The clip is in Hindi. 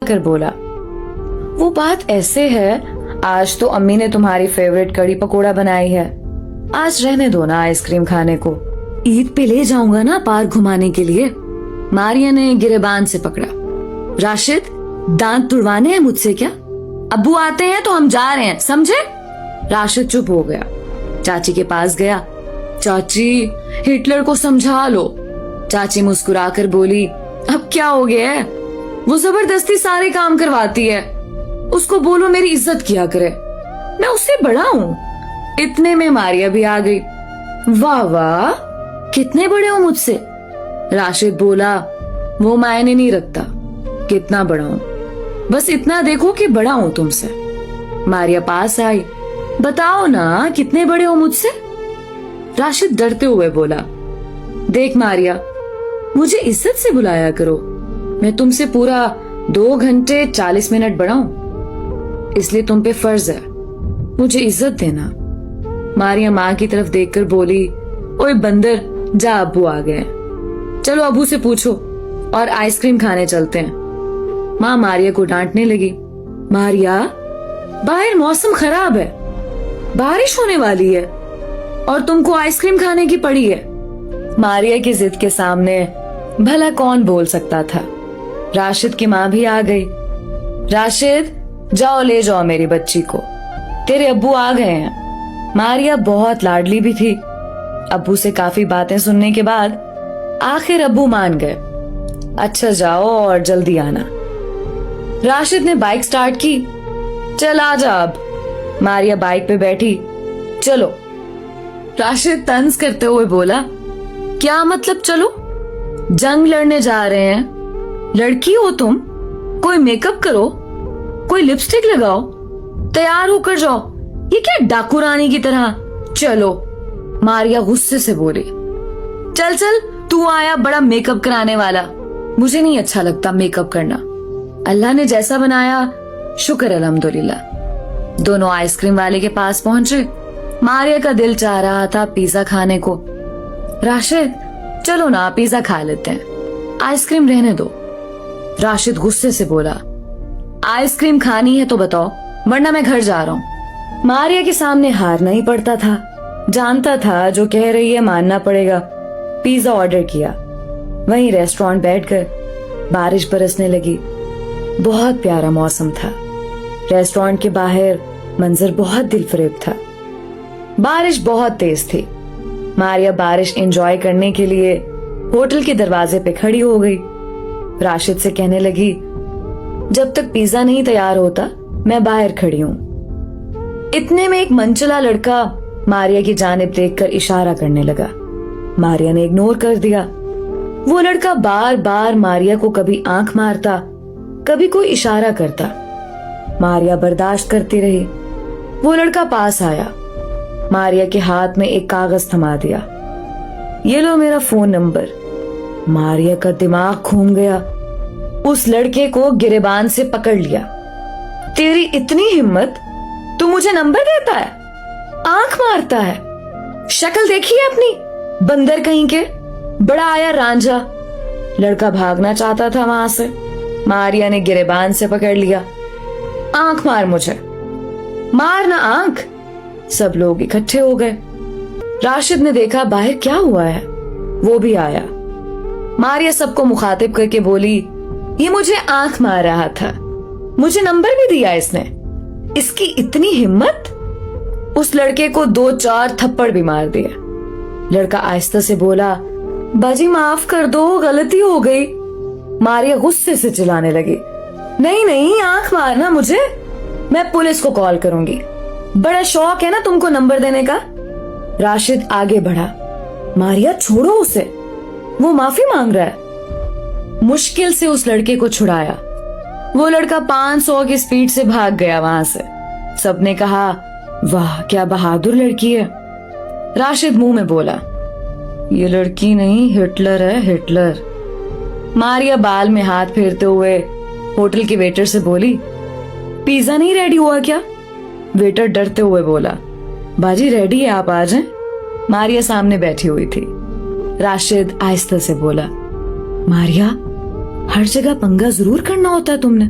कर बोला, वो बात ऐसे है, आज तो अम्मी ने तुम्हारी फेवरेट कड़ी पकोड़ा बनाई है, आज रहने दो ना आइसक्रीम खाने को, ईद पे ले जाऊंगा ना पार्क घुमाने के लिए। मारिया ने गिरेबान से पकड़ा। राशिद, दांत तुड़वाने हैं मुझसे क्या? अब्बू आते हैं तो हम जा रहे हैं, समझे? राशिद चुप हो गया। चाची के पास गया। चाची, हिटलर को समझा लो। चाची मुस्कुराकर बोली, अब क्या हो गया है? वो जबरदस्ती सारे काम करवाती है, उसको बोलो मेरी इज्जत किया करे, मैं उससे बड़ा हूँ। इतने में मारिया भी आ गई। वाह वाह, कितने बड़े हो मुझसे? राशिद बोला, वो मायने नहीं रखता कितना बड़ा हूँ, बस इतना देखो कि बड़ा हूँ तुमसे। मारिया पास आई। बताओ ना कितने बड़े हो मुझसे? राशिद डरते हुए बोला, देख मारिया, मुझे इज्जत से बुलाया करो, मैं तुमसे पूरा 2 घंटे 40 मिनट बड़ा हूं, इसलिए तुम पे फर्ज है मुझे इज्जत देना। मारिया माँ की तरफ देखकर बोली, ओए बंदर, जा अब्बू आ गए, चलो अब्बू से पूछो और आइसक्रीम खाने चलते हैं। माँ मारिया को डांटने लगी। मारिया, बाहर मौसम खराब है, बारिश होने वाली है और तुमको आइसक्रीम खाने की पड़ी है। मारिया की जिद के सामने भला कौन बोल सकता था। राशिद की माँ भी आ गई। राशिद, जाओ ले जाओ मेरी बच्ची को, तेरे अब्बू आ गए हैं। मारिया बहुत लाडली भी थी। अब्बू से काफी बातें सुनने के बाद आखिर अब्बू मान गए। अच्छा जाओ और जल्दी आना। राशिद ने बाइक स्टार्ट की। चल आजा अब। मारिया बाइक पे बैठी। चलो। राशिद तंज करते हुए बोला, क्या मतलब चलो? जंग लड़ने जा रहे हैं, लड़की हो तुम, कोई मेकअप करो, कोई लिपस्टिक लगाओ, तैयार होकर जाओ, ये क्या डाकू रानी की तरह? चलो। मारिया गुस्से से बोली, चल चल, तू आया बड़ा मेकअप कराने वाला, मुझे नहीं अच्छा लगता मेकअप करना, अल्लाह ने जैसा बनाया शुक्र अल्हम्दुलिल्लाह। दोनों आइसक्रीम वाले के पास पहुंचे। मारिया का दिल चाह रहा था पिज्जा खाने को। राशिद, चलो ना पिज्जा खा लेते हैं, आइसक्रीम रहने दो। राशिद गुस्से से बोला, आइसक्रीम खानी है तो बताओ, वरना मैं घर जा रहा हूँ। मारिया के सामने हारना ही पड़ता था, जानता था जो कह रही है मानना पड़ेगा। पिज्जा ऑर्डर किया। वहीं रेस्टोरेंट बैठकर बारिश बरसने लगी। बहुत प्यारा मौसम था। रेस्टोरेंट के बाहर मंजर बहुत दिलफरेब था। बारिश बहुत तेज थी। मारिया बारिश एंजॉय करने के लिए होटल के दरवाजे पे खड़ी हो गई। राशिद से कहने लगी, जब तक पिज्जा नहीं तैयार होता मैं बाहर खड़ी हूँ। इतने में एक मनचला लड़का मारिया की जानिब देखकर इशारा करने लगा। मारिया ने इग्नोर कर दिया। वो लड़का बार बार मारिया को कभी आंख मारता, कभी कोई इशारा करता। मारिया बर्दाश्त करती रही। वो लड़का पास आया, मारिया के हाथ में एक कागज थमा दिया। ये लो मेरा फोन नंबर। मारिया का दिमाग घूम गया। उस लड़के को गिरेबान से पकड़ लिया। तेरी इतनी हिम्मत, तू मुझे नंबर देता है, आंख मारता है, शक्ल देखी है अपनी, बंदर कहीं के, बड़ा आया रांझा। लड़का भागना चाहता था वहां से। मारिया ने गिरेबान से पकड़ लिया। आंख मार मुझे, मार ना आंख। सब लोग इकट्ठे हो गए। राशिद ने देखा बाहर क्या हुआ है, वो भी आया। मारिया सबको मुखातिब करके बोली, ये मुझे आंख मार रहा था, मुझे नंबर भी दिया इसने, इसकी इतनी हिम्मत। उस लड़के को 2-4 थप्पड़ भी मार दिया। लड़का आहिस्ता से बोला, बाजी माफ कर दो, गलती हो गई। मारिया गुस्से से चिल्लाने लगी, नहीं नहीं, आंख मारना मुझे, मैं पुलिस को कॉल करूंगी, बड़ा शौक है ना तुमको नंबर देने का। राशिद आगे बढ़ा। मारिया छोड़ो उसे, वो माफी मांग रहा है। मुश्किल से उस लड़के को छुड़ाया। वो लड़का 500 की स्पीड से भाग गया वहां से। सबने कहा, वाह क्या बहादुर लड़की है। राशिद मुंह में बोला, ये लड़की नहीं, हिटलर है, हिटलर। मारिया बाल में हाथ फेरते हुए होटल के वेटर से बोली, पिज्जा नहीं रेडी हुआ क्या? वेटर डरते हुए बोला, बाजी रेडी है, आप आ जाएं। मारिया सामने बैठी हुई थी। राशिद आहिस्ता से बोला, मारिया, हर जगह पंगा जरूर करना होता है तुमने।